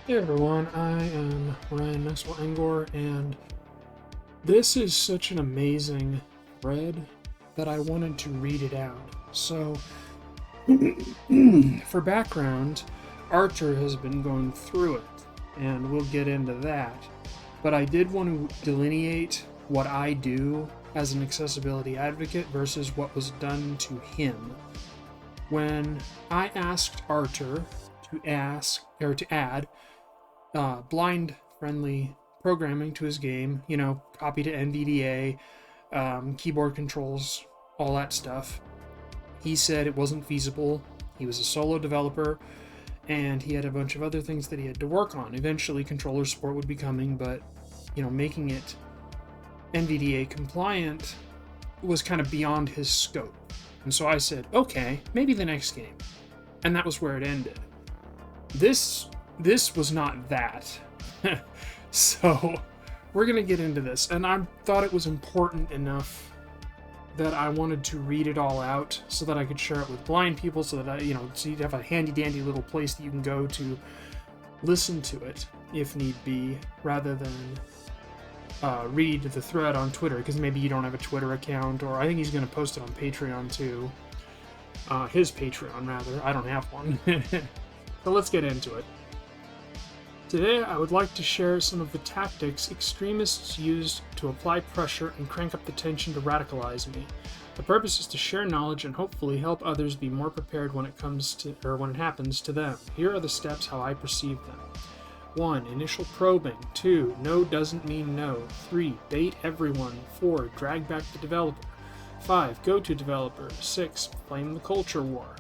Hey everyone, I am Ryan Maxwell Angor, and this is such an amazing thread that I wanted to read it out. So, for background, Artur has been going through it, and we'll get into that. But I did want to delineate what I do as an accessibility advocate versus what was done to him. When I asked Artur to add blind friendly programming to his game, copy to NVDA, keyboard controls, all that stuff. He said it wasn't feasible. He was a solo developer and he had a bunch of other things that he had to work on. Eventually controller support would be coming, but making it NVDA compliant was kind of beyond his scope. And so I said, okay, maybe the next game. And that was where it ended. This was not that. So we're going to get into this. And I thought it was important enough that I wanted to read it all out so that I could share it with blind people, so that so you'd have a handy dandy little place that you can go to listen to it if need be, rather than read the thread on Twitter, because maybe you don't have a Twitter account, or I think he's going to post it on Patreon too. His Patreon, rather. I don't have one. So let's get into it. Today, I would like to share some of the tactics extremists used to apply pressure and crank up the tension to radicalize me. The purpose is to share knowledge and hopefully help others be more prepared when it happens to them. Here are the steps how I perceive them. 1. Initial probing. 2. No doesn't mean no. 3. Bait everyone. 4. Drag back the developer. 5. Go to developer. 6. Blame the culture war.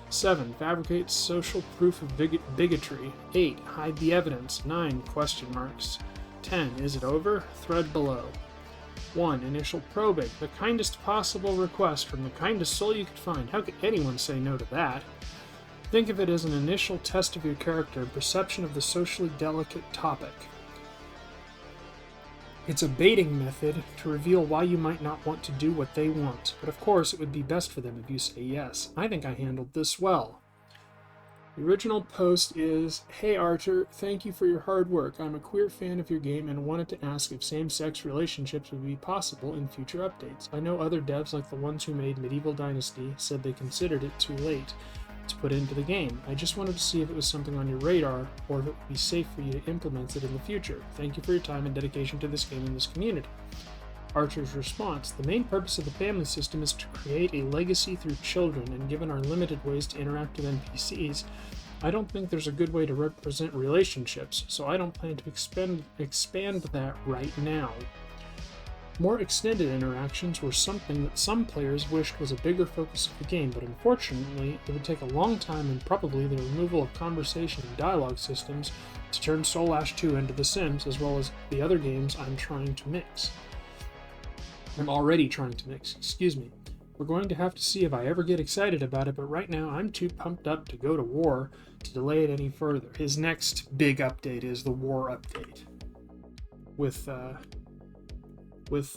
7. Fabricate social proof of bigotry. 8. Hide the evidence. 9. Question marks. 10. Is it over? Thread below. 1. Initial probing. The kindest possible request from the kindest soul you could find. How could anyone say no to that? Think of it as an initial test of your character and perception of the socially delicate topic. It's a baiting method to reveal why you might not want to do what they want, but of course it would be best for them if you say yes. I think I handled this well. The original post is, "Hey Artur, thank you for your hard work. I'm a queer fan of your game and wanted to ask if same-sex relationships would be possible in future updates. I know other devs, like the ones who made Medieval Dynasty, said they considered it too late to put into the game. I just wanted to see if it was something on your radar, or if it would be safe for you to implement it in the future. Thank you for your time and dedication to this game and this community." Archer's response: "The main purpose of the family system is to create a legacy through children, and given our limited ways to interact with NPCs, I don't think there's a good way to represent relationships, so I don't plan to expand that right now. More extended interactions were something that some players wished was a bigger focus of the game, but unfortunately, it would take a long time and probably the removal of conversation and dialogue systems to turn Soul Ash 2 into The Sims, as well as the other games I'm already trying to mix, We're going to have to see if I ever get excited about it, but right now I'm too pumped up to go to war to delay it any further." His next big update is the war update, with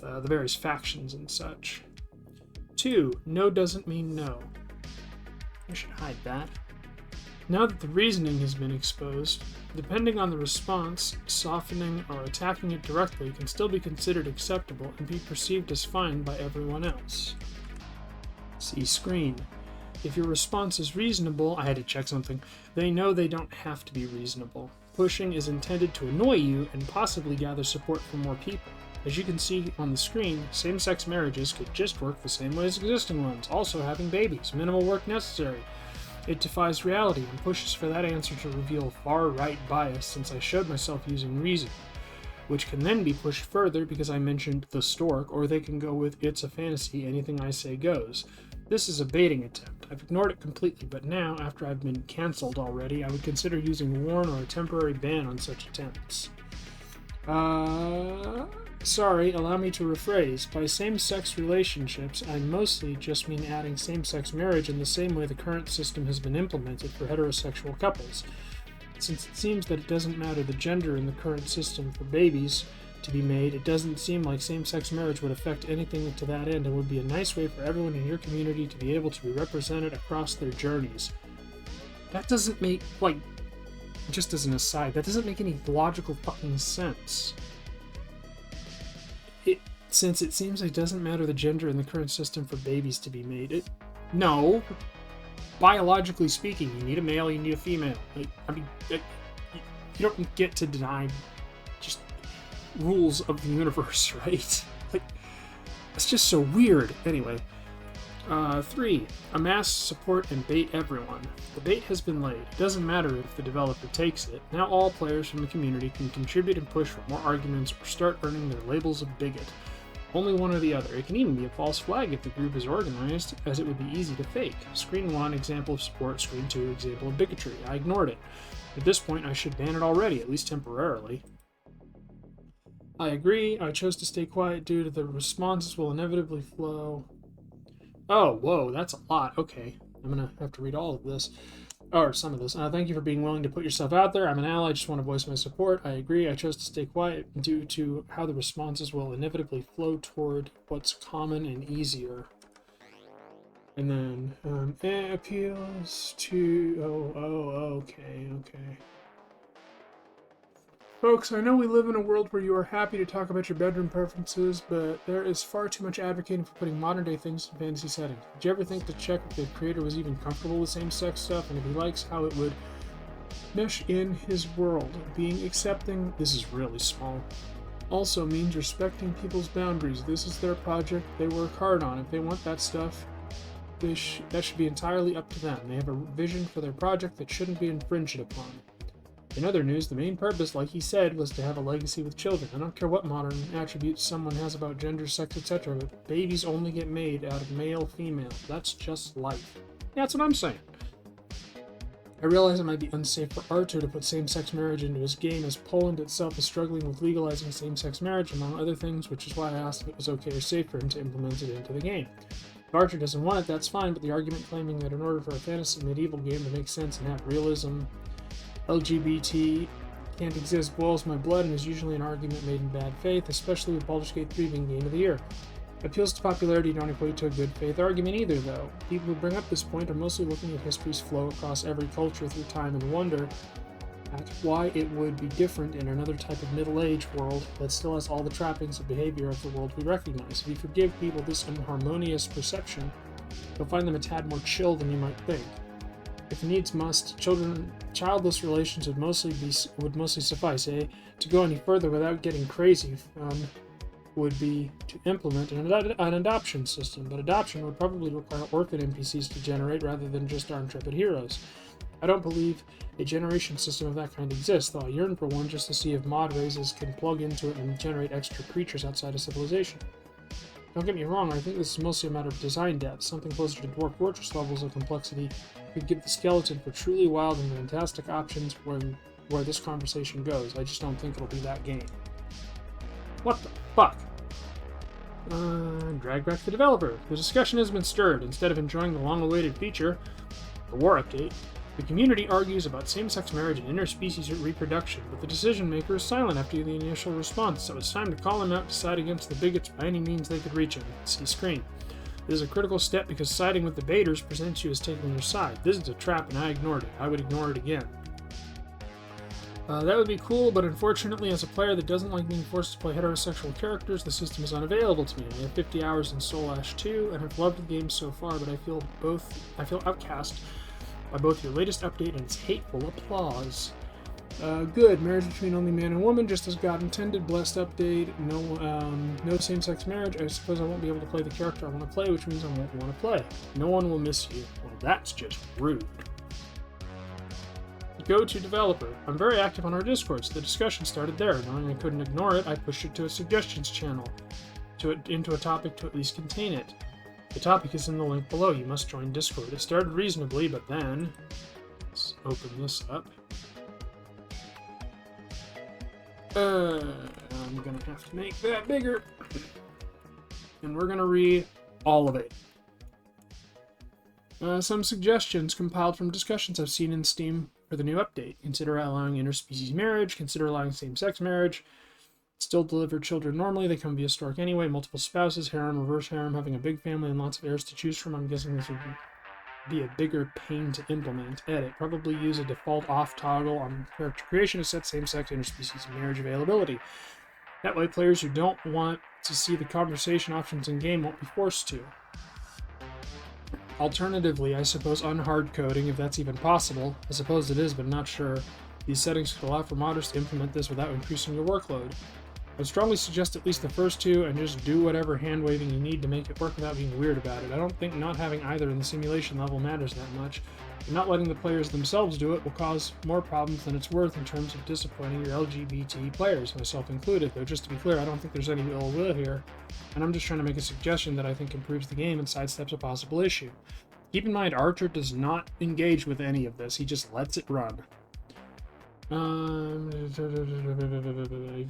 the various factions and such. 2. No doesn't mean no. I should hide that. Now that the reasoning has been exposed, depending on the response, softening or attacking it directly can still be considered acceptable and be perceived as fine by everyone else. See screen. If your response is reasonable, I had to check something, they know they don't have to be reasonable. Pushing is intended to annoy you and possibly gather support from more people. As you can see on the screen, same-sex marriages could just work the same way as existing ones, also having babies, minimal work necessary. It defies reality and pushes for that answer to reveal far-right bias, since I showed myself using reason, which can then be pushed further because I mentioned the stork, or they can go with "it's a fantasy, anything I say goes." This is a baiting attempt. I've ignored it completely, but now, after I've been cancelled already, I would consider using warn or a temporary ban on such attempts. Sorry, allow me to rephrase. By same-sex relationships, I mostly just mean adding same-sex marriage in the same way the current system has been implemented for heterosexual couples. Since it seems that it doesn't matter the gender in the current system for babies to be made, it doesn't seem like same-sex marriage would affect anything to that end, and would be a nice way for everyone in your community to be able to be represented across their journeys. That doesn't make, just as an aside, that doesn't make any logical fucking sense. Since it seems like it doesn't matter the gender in the current system for babies to be made. No. Biologically speaking, you need a male, you need a female. You don't get to deny just rules of the universe, right? It's just so weird. Anyway. 3. Amass, support, and bait everyone. The bait has been laid. It doesn't matter if the developer takes it. Now all players from the community can contribute and push for more arguments or start earning their labels of bigot. Only one or the other. It can even be a false flag if the group is organized, as it would be easy to fake. Screen 1, example of support. Screen 2, example of bigotry. I ignored it. At this point, I should ban it already, at least temporarily. I agree. I chose to stay quiet due to the responses will inevitably flow. Oh, whoa, that's a lot. Okay, I'm going to have to read all of this. Or some of this. Thank you for being willing to put yourself out there. I'm an ally. I just want to voice my support. I agree. I chose to stay quiet due to how the responses will inevitably flow toward what's common and easier. And then, appeals to... okay. Folks, I know we live in a world where you are happy to talk about your bedroom preferences, but there is far too much advocating for putting modern-day things in fantasy settings. Did you ever think to check if the creator was even comfortable with same-sex stuff, and if he likes how it would mesh in his world? Being accepting, this is really small, also means respecting people's boundaries. This is their project, they work hard on. If they want that stuff, that should be entirely up to them. They have a vision for their project that shouldn't be infringed upon. In other news, the main purpose, like he said, was to have a legacy with children. I don't care what modern attributes someone has about gender, sex, etc., but babies only get made out of male, female. That's just life. Yeah, that's what I'm saying. I realize it might be unsafe for Artur to put same-sex marriage into his game, as Poland itself is struggling with legalizing same-sex marriage, among other things, which is why I asked if it was okay or safe for him to implement it into the game. If Artur doesn't want it, that's fine, but the argument claiming that in order for a fantasy medieval game to make sense and have realism, LGBT can't exist boils my blood and is usually an argument made in bad faith, especially with Baldur's Gate 3 being Game of the Year. Appeals to popularity don't equate to a good faith argument either, though. People who bring up this point are mostly looking at history's flow across every culture through time and wonder at why it would be different in another type of middle-age world that still has all the trappings of behavior of the world we recognize. If you forgive people this inharmonious perception, you'll find them a tad more chill than you might think. If needs must, childless relations would mostly suffice. To go any further without getting crazy would be to implement an adoption system, but adoption would probably require orphan NPCs to generate rather than just our intrepid heroes. I don't believe a generation system of that kind exists, though I yearn for one just to see if mod races can plug into it and generate extra creatures outside of civilization. Don't get me wrong, I think this is mostly a matter of design depth. Something closer to Dwarf Fortress levels of complexity could give the skeleton for truly wild and fantastic options where this conversation goes. I just don't think it'll be that game. What the fuck? Drag back the developer. The discussion has been stirred. Instead of enjoying the long-awaited feature, the war update, the community argues about same-sex marriage and interspecies reproduction, but the decision-maker is silent after the initial response, so it's time to call him out to side against the bigots by any means they could reach him. See screen. This is a critical step because siding with the baiters presents you as taking their side. This is a trap and I ignored it. I would ignore it again. That would be cool, but unfortunately, as a player that doesn't like being forced to play heterosexual characters, the system is unavailable to me. I have 50 hours in Soul Ash 2 and have loved the game so far, but I feel outcast by both your latest update and its hateful applause. Good. Marriage between only man and woman, just as God intended. Blessed update. No same-sex marriage. I suppose I won't be able to play the character I want to play, which means I won't want to play. No one will miss you. Well, that's just rude. Go to developer. I'm very active on our Discord, so the discussion started there. Knowing I couldn't ignore it, I pushed it to a suggestions channel, into a topic to at least contain it. The topic is in the link below. You must join Discord. It started reasonably, but then... Let's open this up. I'm gonna have to make that bigger. And we're gonna read all of it. Some suggestions compiled from discussions I've seen in Steam for the new update. Consider allowing interspecies marriage. Consider allowing same-sex marriage. Still deliver children normally. They come via stork anyway. Multiple spouses, harem, reverse harem, having a big family and lots of heirs to choose from. I'm guessing this would be be a bigger pain to implement. Edit. Probably use a default off toggle on character creation to set same-sex interspecies marriage availability. That way players who don't want to see the conversation options in-game won't be forced to. Alternatively, I suppose unhard coding, if that's even possible. I suppose it is, but I'm not sure. These settings could allow for modders to implement this without increasing your workload. I would strongly suggest at least the first two and just do whatever hand-waving you need to make it work without being weird about it. I don't think not having either in the simulation level matters that much, but not letting the players themselves do it will cause more problems than it's worth in terms of disappointing your LGBT players, myself included. Though just to be clear, I don't think there's any ill will here, and I'm just trying to make a suggestion that I think improves the game and sidesteps a possible issue. Keep in mind, Artur does not engage with any of this, he just lets it run. If you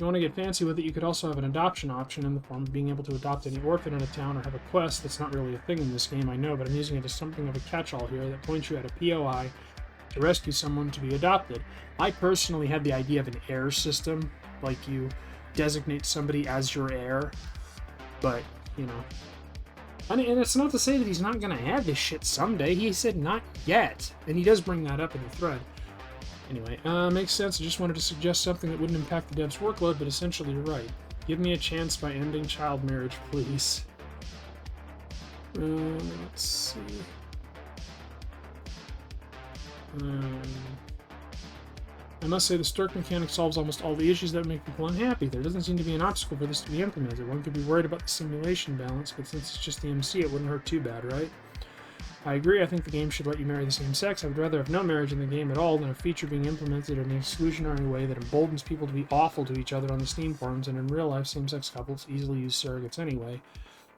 want to get fancy with it, you could also have an adoption option in the form of being able to adopt any orphan in a town or have a quest. That's not really a thing in this game, I know, but I'm using it as something of a catch-all here that points you at a POI to rescue someone to be adopted. I personally had the idea of an heir system, like you designate somebody as your heir, but, you know. And it's not to say that he's not going to have this shit someday. He said not yet, and he does bring that up in the thread. Anyway, makes sense. I just wanted to suggest something that wouldn't impact the dev's workload, but essentially you're right. Give me a chance by ending child marriage, please. Let's see. I must say the Stirk mechanic solves almost all the issues that make people unhappy. There doesn't seem to be an obstacle for this to be implemented. One could be worried about the simulation balance, but since it's just the MC, it wouldn't hurt too bad, right? I agree, I think the game should let you marry the same sex. I would rather have no marriage in the game at all than a feature being implemented in an exclusionary way that emboldens people to be awful to each other on the Steam forums, and in real life, same-sex couples easily use surrogates anyway,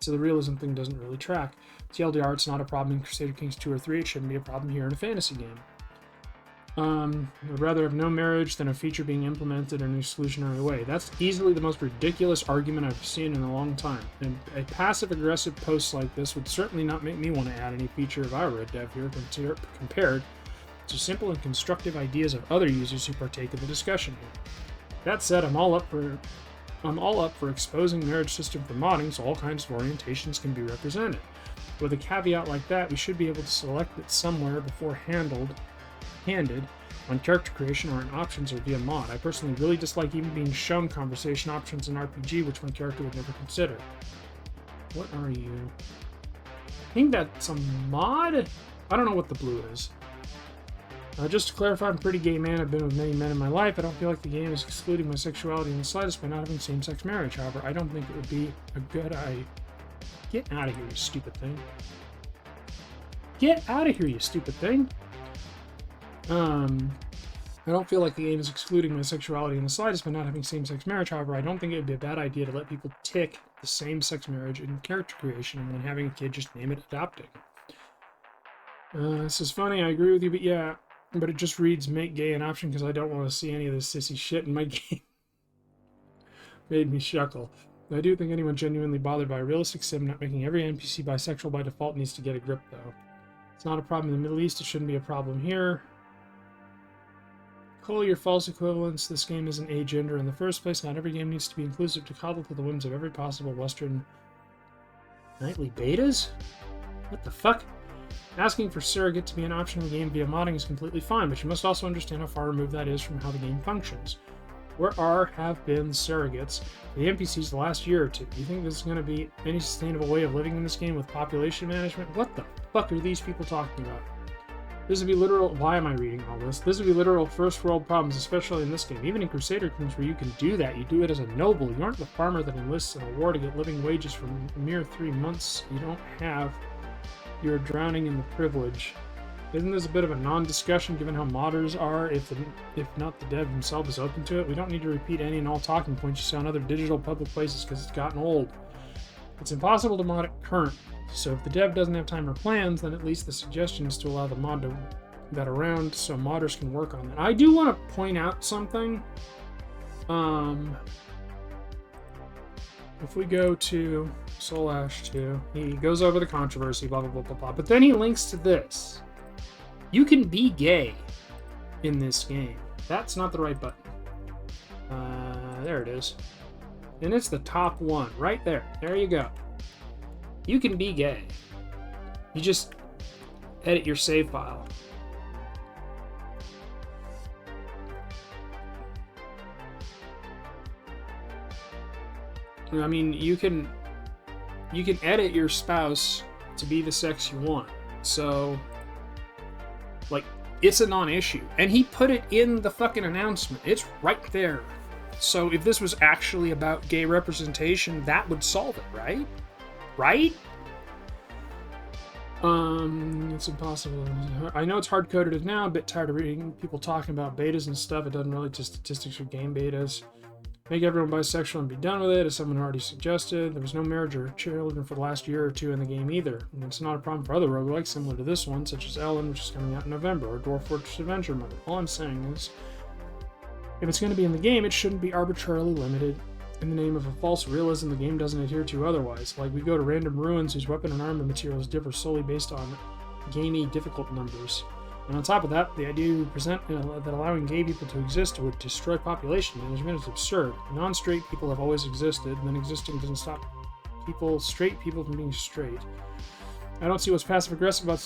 so the realism thing doesn't really track. TLDR, it's not a problem in Crusader Kings 2 or 3, it shouldn't be a problem here in a fantasy game. I would rather have no marriage than a feature being implemented in an exclusionary way. That's easily the most ridiculous argument I've seen in a long time. And a passive-aggressive post like this would certainly not make me want to add any feature if I were a dev here compared to simple and constructive ideas of other users who partake in the discussion here. That said, I'm all up for exposing marriage system for modding so all kinds of orientations can be represented. With a caveat like that, we should be able to select it somewhere before handed on character creation or in options or via mod. I personally really dislike even being shown conversation options in RPG, which my character would never consider. What are you? I think that's a mod? I don't know what the blue is. Just to clarify, I'm a pretty gay man. I've been with many men in my life. I don't feel like the game is excluding my sexuality in the slightest by not having same-sex marriage. However, I don't think it would be a good idea. Get out of here, you stupid thing. Get out of here, you stupid thing. I don't feel like the game is excluding my sexuality in the slightest by not having same-sex marriage. However, I don't think it would be a bad idea to let people tick the same-sex marriage in character creation and when having a kid, just name it adopting. This is funny, I agree with you, but yeah, but it just reads make gay an option because I don't want to see any of this sissy shit in my game. Made me chuckle. I do think anyone genuinely bothered by a realistic sim not making every NPC bisexual by default needs to get a grip, though. It's not a problem in the Middle East, it shouldn't be a problem here. Call your false equivalents. This game isn't agender in the first place. Not every game needs to be inclusive to coddle to the whims of every possible Western nightly betas? What the fuck? Asking for surrogate to be an option in the game via modding is completely fine, but you must also understand how far removed that is from how the game functions. Where have been surrogates for the NPCs the last year or two? Do you think this is going to be any sustainable way of living in this game with population management? What the fuck are these people talking about? This would be literal. Why am I reading all this? This would be literal first world problems, especially in this game. Even in Crusader Kings, where you can do that, you do it as a noble. You aren't the farmer that enlists in a war to get living wages for a mere 3 months. You don't have. You're drowning in the privilege. Isn't this a bit of a non-discussion given how modders are, if not the dev himself is open to it? We don't need to repeat any and all talking points you saw in other digital public places because it's gotten old. It's impossible to mod it currently. So if the dev doesn't have time or plans, then at least the suggestion is to allow the mod to that around so modders can work on that. I do want to point out something. If we go to Soul Ash 2, he goes over the controversy, blah, blah, blah, blah, blah. But then he links to this. You can be gay in this game. That's not the right button. There it is. And it's the top one, right there. There you go. You can be gay. You just edit your save file. I mean, you can edit your spouse to be the sex you want. So, like, it's a non-issue. And he put it in the fucking announcement. It's right there. So if this was actually about gay representation, that would solve it, right? Right? It's impossible. I know it's hard-coded now, a bit tired of reading people talking about betas and stuff. It doesn't relate to statistics for game betas. Make everyone bisexual and be done with it, as someone already suggested. There was no marriage or children for the last year or two in the game either. And it's not a problem for other roguelikes similar to this one, such as Ellen, which is coming out in November, or Dwarf Fortress Adventure Mode. All I'm saying is, if it's going to be in the game, it shouldn't be arbitrarily limited in the name of a false realism the game doesn't adhere to otherwise. Like, we go to random ruins whose weapon and armor materials differ solely based on gamey difficult numbers. And on top of that, the idea you present that allowing gay people to exist would destroy population management is absurd. Non-straight people have always existed, and then existing doesn't stop straight people from being straight. I don't see what's passive-aggressive about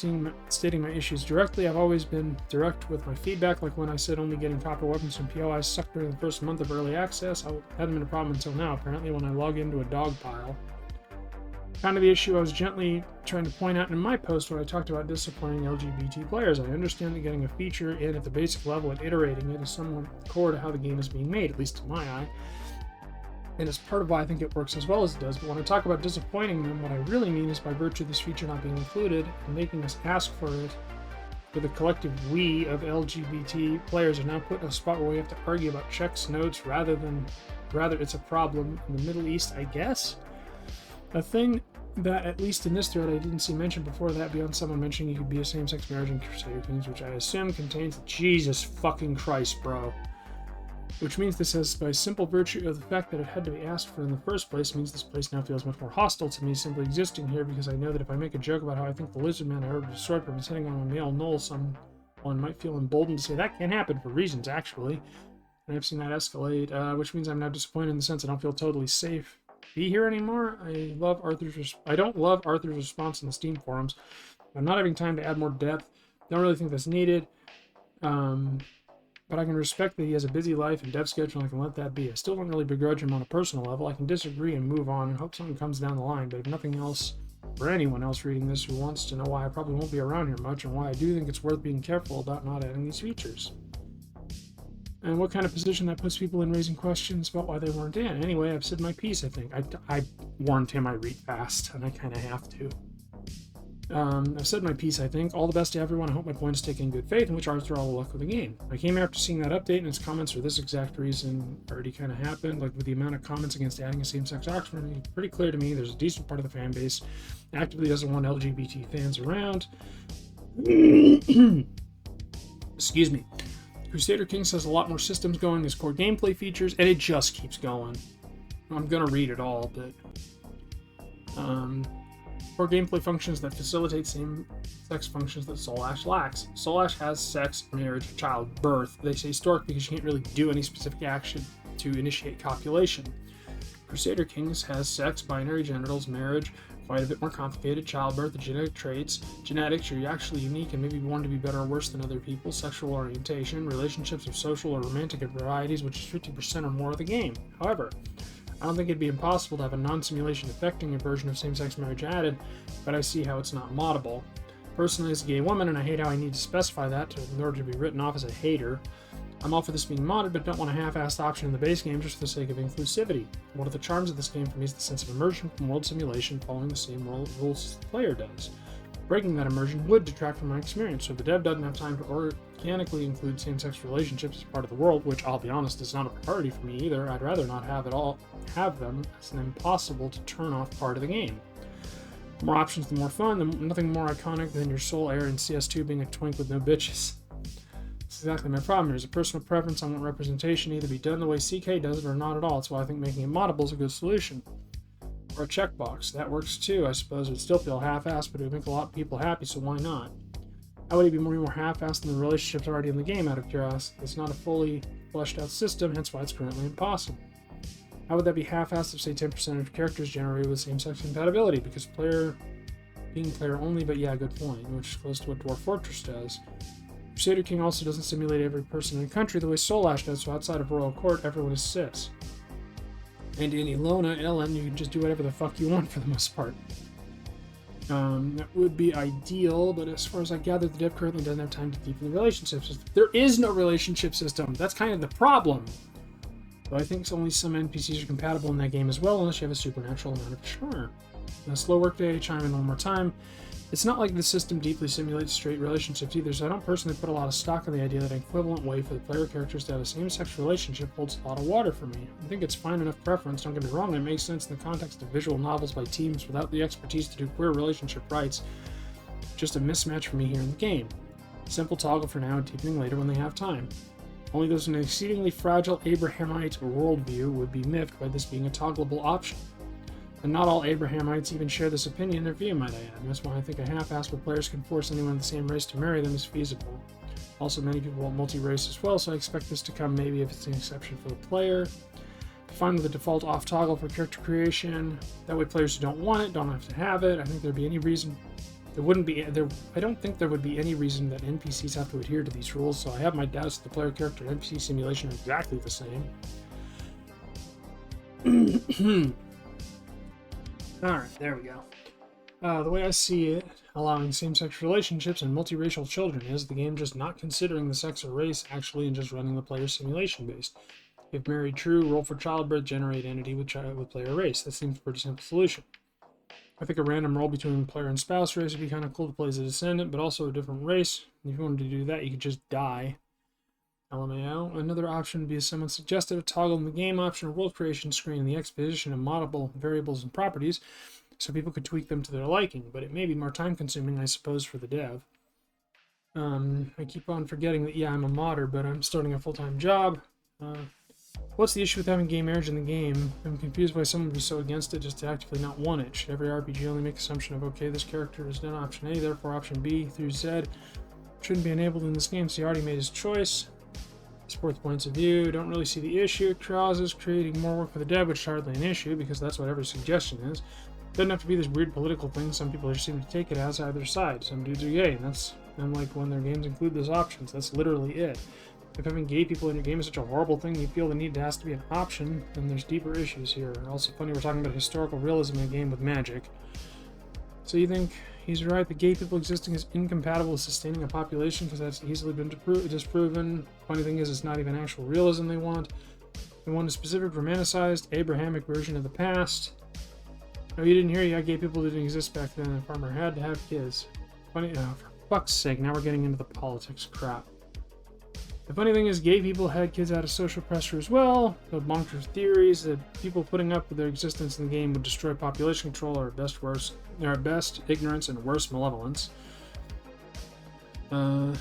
stating my issues directly. I've always been direct with my feedback, like when I said only getting copper weapons from POIs sucked during the first month of early access. I hadn't been a problem until now, apparently, when I log into a dog pile. Kind of the issue I was gently trying to point out in my post when I talked about disciplining LGBT players. I understand that getting a feature in at the basic level and iterating it is somewhat core to how the game is being made, at least to my eye. And it's part of why I think it works as well as it does. But when I talk about disappointing them, what I really mean is by virtue of this feature not being included and making us ask for it, for the collective we of LGBT players are now put in a spot where we have to argue about checks notes rather it's a problem in the Middle East, I guess. A thing that, at least in this thread, I didn't see mentioned before that beyond someone mentioning you could be a same-sex marriage in Crusader Kings, which I assume contains Jesus fucking Christ, bro. Which means this has, by simple virtue of the fact that it had to be asked for in the first place, means this place now feels much more hostile to me simply existing here, because I know that if I make a joke about how I think the lizard man I heard destroyed from sitting on a male knoll, someone might feel emboldened to say that can't happen for reasons, actually. And I've seen that escalate, which means I'm now disappointed in the sense I don't feel totally safe be here anymore. I don't love Arthur's response in the Steam forums. I'm not having time to add more depth. Don't really think that's needed. But I can respect that he has a busy life and dev schedule, and I can let that be. I still don't really begrudge him on a personal level. I can disagree and move on and hope something comes down the line, but if nothing else, for anyone else reading this who wants to know why I probably won't be around here much and why I do think it's worth being careful about not adding these features. And what kind of position that puts people in raising questions about why they weren't in. Anyway, I've said my piece, I think. I warned him I read fast, and I kind of have to. I've said my piece, I think. All the best to everyone. I hope my point is taken in good faith, and wish Arthur all the luck with the game. I came after seeing that update, and his comments for this exact reason already kind of happened. Like, with the amount of comments against adding a same-sex option, it's pretty clear to me there's a decent part of the fan base actively doesn't want LGBT fans around. Excuse me. Crusader Kings has a lot more systems going, there's core gameplay features, and it just keeps going. I'm gonna read it all, but core gameplay functions that facilitate same-sex functions that Soul Ash lacks. Soul Ash has sex, marriage, childbirth. They say stork because you can't really do any specific action to initiate copulation. Crusader Kings has sex, binary genitals, marriage, quite a bit more complicated, childbirth, the genetic traits. Genetics, you're actually unique and maybe born to be better or worse than other people. Sexual orientation, relationships of social or romantic varieties, which is 50% or more of the game. However, I don't think it'd be impossible to have a non-simulation affecting a version of same-sex marriage added, but I see how it's not moddable. Personally, as a gay woman, and I hate how I need to specify that in order to be written off as a hater, I'm all for this being modded, but don't want a half-assed option in the base game just for the sake of inclusivity. One of the charms of this game for me is the sense of immersion from world simulation following the same rules as the player does. Breaking that immersion would detract from my experience, so if the dev doesn't have time to organically include same-sex relationships as part of the world, which I'll be honest is not a priority for me either, I'd rather not have them as an impossible to turn off part of the game. The more options, the more fun, nothing more iconic than your soul heir in CS2 being a twink with no bitches. That's exactly my problem. There's a personal preference. I want representation either be done the way CK does it or not at all. That's why I think making it moddable is a good solution. Or a checkbox. That works too. I suppose it would still feel half-assed, but it would make a lot of people happy, so why not? How would it be more half-assed than the relationships already in the game, out of curiosity? It's not a fully fleshed out system, hence why it's currently impossible. How would that be half-assed if, say, 10% of characters generated with same-sex compatibility? Because player being player only, but yeah, good point, which is close to what Dwarf Fortress does. Crusader King also doesn't simulate every person in the country the way Soul Ash does, so outside of Royal Court, everyone is cis. And in Ilona, Ellen, you can just do whatever the fuck you want for the most part. That would be ideal, but as far as I gather, the dev currently doesn't have time to deepen the relationship system. There is no relationship system. That's kind of the problem. But I think only some NPCs are compatible in that game as well, unless you have a supernatural amount of charm. Now, slow workday, chime in one more time. It's not like the system deeply simulates straight relationships either, so I don't personally put a lot of stock in the idea that an equivalent way for the player characters to have a same-sex relationship holds a lot of water for me. I think it's fine enough preference, don't get me wrong, it makes sense in the context of visual novels by teams without the expertise to do queer relationship rights. Just a mismatch for me here in the game. Simple toggle for now, deepening later when they have time. Only those in an exceedingly fragile Abrahamite worldview would be miffed by this being a toggleable option. And not all Abrahamites even share this opinion or view, might I add. That's why I think a half-assed where players can force anyone of the same race to marry them is feasible. Also, many people want multi-race as well, so I expect this to come maybe if it's an exception for the player. Fine with the default off toggle for character creation. That way players who don't want it don't have to have it. I think there'd be any reason... I don't think there would be any reason that NPCs have to adhere to these rules, so I have my doubts that the player character and NPC simulation are exactly the same. Alright, there we go. The way I see it, allowing same-sex relationships and multiracial children is the game just not considering the sex or race actually and just running the player simulation based. If married true, roll for childbirth, generate entity with player race. That seems a pretty simple solution. I think a random roll between player and spouse race would be kind of cool to play as a descendant, but also a different race. If you wanted to do that, you could just die. LMAO. Another option would be, as someone suggested, a toggle in the game option or world creation screen in the exposition of moddable variables and properties, so people could tweak them to their liking, but it may be more time consuming, I suppose, for the dev. I keep on forgetting that, yeah, I'm a modder, but I'm starting a full-time job. What's the issue with having gay marriage in the game? I'm confused why someone would be so against it just to actively not want it. Should every RPG only make assumption of, okay, this character is done option A, therefore option B through Z shouldn't be enabled in this game, so he already made his choice. Sports points of view, don't really see the issue it causes, creating more work for the dev, which is hardly an issue, because that's what every suggestion is. Doesn't have to be this weird political thing some people just seem to take it as either side. Some dudes are gay, and that's unlike when their games include those options. That's literally it. If having gay people in your game is such a horrible thing, you feel the need has to be an option, then there's deeper issues here. Also funny, we're talking about historical realism in a game with magic. So you think he's right that gay people existing is incompatible with sustaining a population because that's easily been disproven. Funny thing is, it's not even actual realism they want. They want a specific romanticized, Abrahamic version of the past. Oh, you didn't hear? Yeah, gay people didn't exist back then. A farmer had to have kids. Funny, for fuck's sake, now we're getting into the politics crap. The funny thing is, gay people had kids out of social pressure as well. The bonkers theories that people putting up with their existence in the game would destroy population control are at best ignorance and worse malevolence. So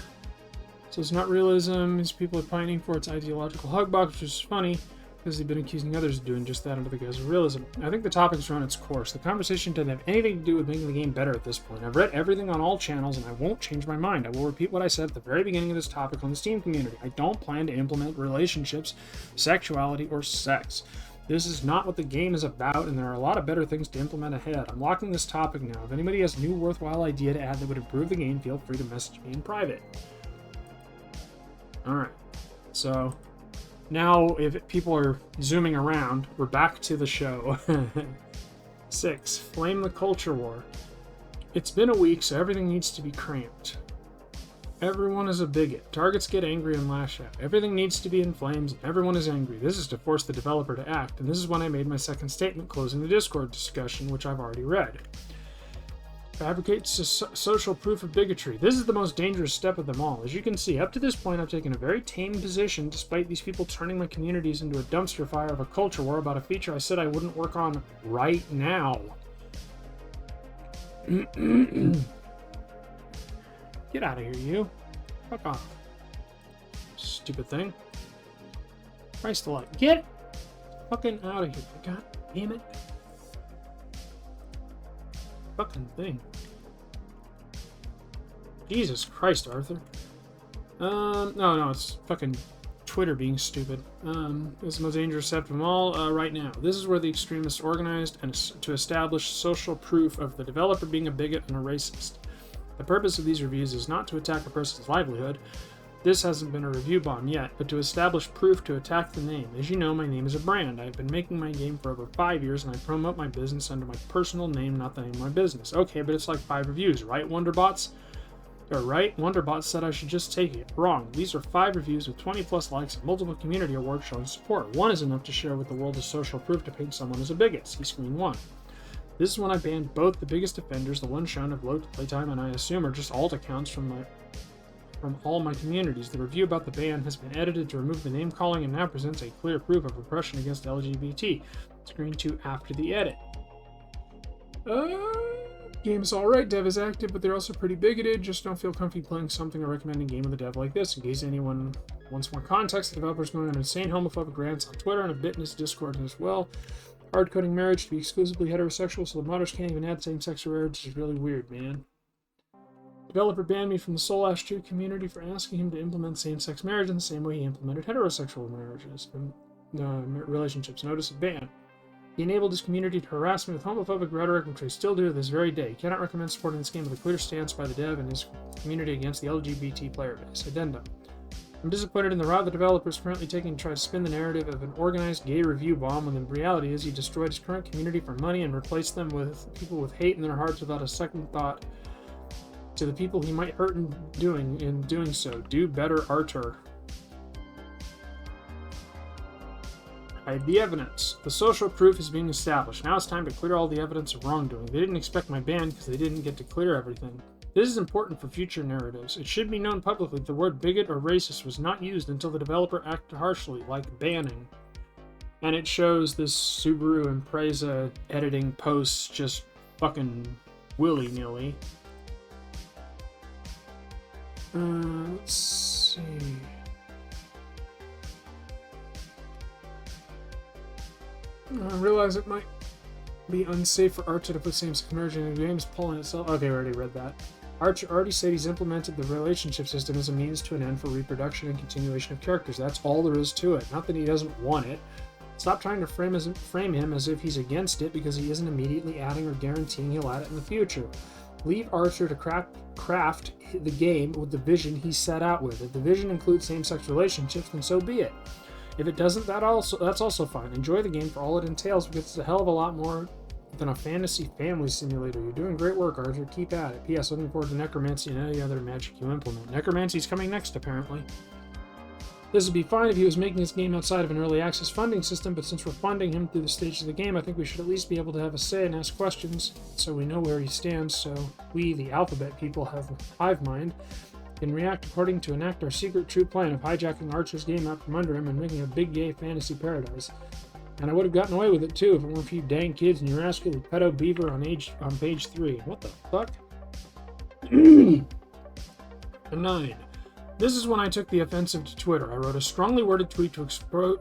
it's not realism. These people are pining for its ideological hugbox, which is funny because they've been accusing others of doing just that under the guise of realism. I think the topic's run its course. The conversation doesn't have anything to do with making the game better at this point. I've read everything on all channels, and I won't change my mind. I will repeat what I said at the very beginning of this topic on the Steam community. I don't plan to implement relationships, sexuality, or sex. This is not what the game is about, and there are a lot of better things to implement ahead. I'm locking this topic now. If anybody has a new worthwhile idea to add that would improve the game, feel free to message me in private. Alright, so now if people are zooming around, we're back to the show. 6. Flame the culture war. It's been a week, so everything needs to be cramped. Everyone is a bigot. Targets get angry and lash out. Everything needs to be in flames, and everyone is angry. This is to force the developer to act, and this is when I made my second statement closing the Discord discussion, which I've already read. Fabricates social proof of bigotry. This is the most dangerous step of them all. As you can see, up to this point, I've taken a very tame position, despite these people turning my communities into a dumpster fire of a culture war about a feature I said I wouldn't work on right now. Get out of here, you. Fuck off. Stupid thing. Christ alive. Get fucking out of here. God damn it. Fucking thing. Jesus Christ, Arthur. No, it's fucking Twitter being stupid. It's the most dangerous app of them all right now. This is where the extremists organized and to establish social proof of the developer being a bigot and a racist. The purpose of these reviews is not to attack a person's livelihood. This hasn't been a review bomb yet, but to establish proof to attack the name. As you know, my name is a brand. I've been making my game for over 5 years, and I promote my business under my personal name, not the name of my business. Okay, but it's like 5 reviews, right, Wonderbots? Right? Wonderbot said I should just take it. Wrong. These are 5 reviews with 20 plus likes and multiple community awards showing support. 1 is enough to share with the world as social proof to paint someone as a bigot. See screen 1. This is when I banned both the biggest offenders, the ones shown of low playtime and I assume are just alt accounts from all my communities. The review about the ban has been edited to remove the name calling and now presents a clear proof of oppression against LGBT. Screen 2 after the edit. Game is alright, dev is active, but they're also pretty bigoted. Just don't feel comfy playing something or recommending a game with a dev like this. In case anyone wants more context, the developer's going on insane homophobic rants on Twitter and a bit in his Discord as well. Hard-coding marriage to be exclusively heterosexual, so the modders can't even add same-sex marriage is really weird, man. Developer banned me from the Soul Ash 2 community for asking him to implement same-sex marriage in the same way he implemented heterosexual marriages and relationships. Notice a ban. He enabled his community to harass me with homophobic rhetoric, which I still do to this very day. Cannot recommend supporting this game with a clear stance by the dev and his community against the LGBT player base. Addendum. I'm disappointed in the route the developer is currently taking to try to spin the narrative of an organized gay review bomb, when the reality is he destroyed his current community for money and replaced them with people with hate in their hearts without a second thought to the people he might hurt in doing so. Do better, Artur. Hide the evidence. The social proof is being established. Now it's time to clear all the evidence of wrongdoing. They didn't expect my ban because they didn't get to clear everything. This is important for future narratives. It should be known publicly that the word bigot or racist was not used until the developer acted harshly, like banning. And it shows this Subaru Impreza editing posts just fucking willy-nilly. Let's see. I realize it might be unsafe for Archer to put same-sex marriage in the game's polling itself. Okay, I already read that. Archer already said he's implemented the relationship system as a means to an end for reproduction and continuation of characters. That's all there is to it. Not that he doesn't want it. Stop trying to frame him as if he's against it because he isn't immediately adding or guaranteeing he'll add it in the future. Leave Archer to craft the game with the vision he set out with. If the vision includes same-sex relationships, then so be it. If it doesn't, that's also fine. Enjoy the game for all it entails, because it's a hell of a lot more than a fantasy family simulator. You're doing great work, Artur. Keep at it. P.S. Looking forward to necromancy and any other magic you implement. Necromancy's coming next, apparently. This would be fine if he was making his game outside of an early access funding system, but since we're funding him through the stage of the game, I think we should at least be able to have a say and ask questions so we know where he stands, so we, the alphabet people, have hive mind, can react according to enact our secret true plan of hijacking Archer's game out from under him and making a big gay fantasy paradise. And I would have gotten away with it too if it weren't for you dang kids and your rascally pedo beaver on page 3. What the fuck? 9. This is when I took the offensive to Twitter. I wrote a strongly worded tweet to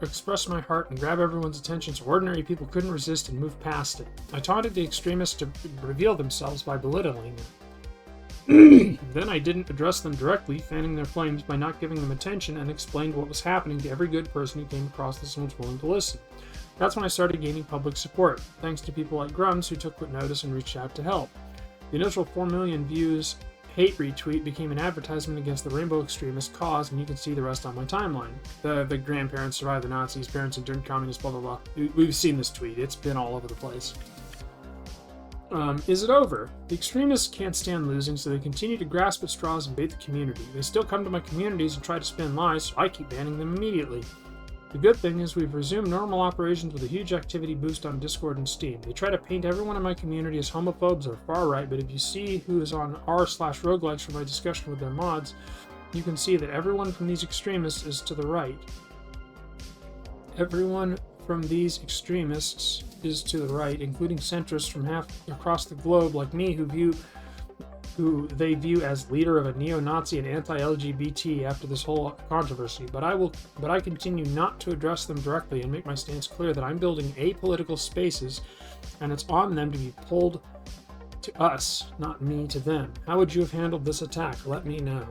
express my heart and grab everyone's attention so ordinary people couldn't resist and move past it. I taunted the extremists to reveal themselves by belittling them. Then I didn't address them directly, fanning their flames by not giving them attention, and explained what was happening to every good person who came across this and was willing to listen. That's when I started gaining public support, thanks to people like Grums who took quick notice and reached out to help. The initial 4 million views hate retweet became an advertisement against the rainbow extremist cause, and you can see the rest on my timeline. The grandparents survived the Nazis, parents endured communists, blah blah blah. We've seen this tweet, it's been all over the place. Is it over? The extremists can't stand losing, so they continue to grasp at straws and bait the community. They still come to my communities and try to spin lies, so I keep banning them immediately. The good thing is we've resumed normal operations with a huge activity boost on Discord and Steam. They try to paint everyone in my community as homophobes or far-right, but if you see who is on r/roguelikes for my discussion with their mods, you can see that everyone from these extremists is to the right. Everyone from these extremists is to the right, including centrists from half across the globe like me who they view as leader of a neo-Nazi and anti-LGBT after this whole controversy. But I continue not to address them directly and make my stance clear that I'm building apolitical spaces and it's on them to be pulled to us, not me to them. How would you have handled this attack? Let me know.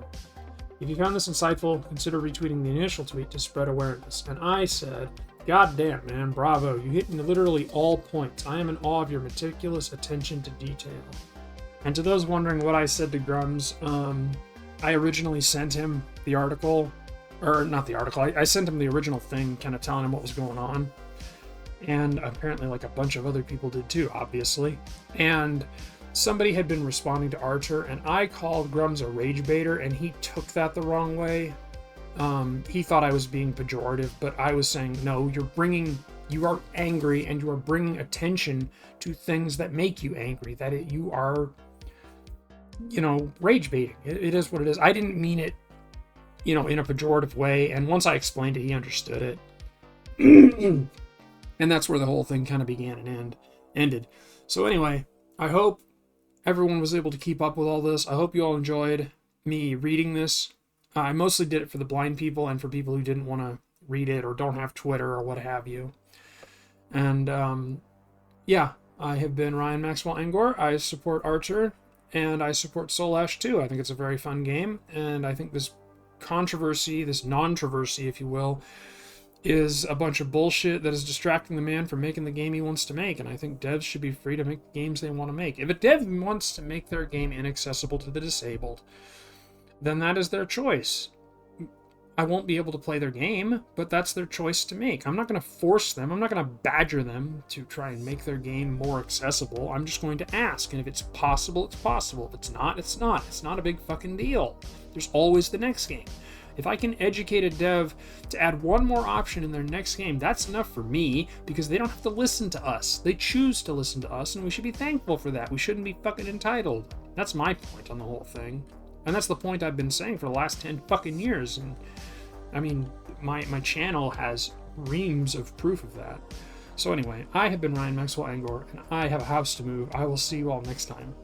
If you found this insightful, consider retweeting the initial tweet to spread awareness. And I said, God damn, man, bravo. You hit literally all points. I am in awe of your meticulous attention to detail. And to those wondering what I said to Grums, I originally sent him the article, or not the article, I sent him the original thing kind of telling him what was going on. And apparently like a bunch of other people did too, obviously. And somebody had been responding to Artur, and I called Grums a rage baiter, and he took that the wrong way. He thought I was being pejorative, but I was saying, no, you are angry, and you are bringing attention to things that make you angry, you are, rage baiting. It is what it is. I didn't mean it, in a pejorative way, and once I explained it, he understood it. And that's where the whole thing kind of began and ended. So anyway, I hope everyone was able to keep up with all this. I hope you all enjoyed me reading this. I mostly did it for the blind people and for people who didn't want to read it or don't have Twitter or what have you. And yeah, I have been Ryan Maxwell Angor. I support Artur, and I support Soul Ash too. I think it's a very fun game, and I think this controversy, this non-troversy, if you will, is a bunch of bullshit that is distracting the man from making the game he wants to make. And I think devs should be free to make games they want to make. If a dev wants to make their game inaccessible to the disabled, then that is their choice. I won't be able to play their game, but that's their choice to make. I'm not going to force them. I'm not going to badger them to try and make their game more accessible. I'm just going to ask. And if it's possible, it's possible. If it's not, it's not. It's not a big fucking deal. There's always the next game. If I can educate a dev to add one more option in their next game, that's enough for me, because they don't have to listen to us. They choose to listen to us, and we should be thankful for that. We shouldn't be fucking entitled. That's my point on the whole thing. And that's the point I've been saying for the last 10 fucking years. And I mean, my channel has reams of proof of that. So anyway, I have been Ryan Maxwell Angor, and I have a house to move. I will see you all next time.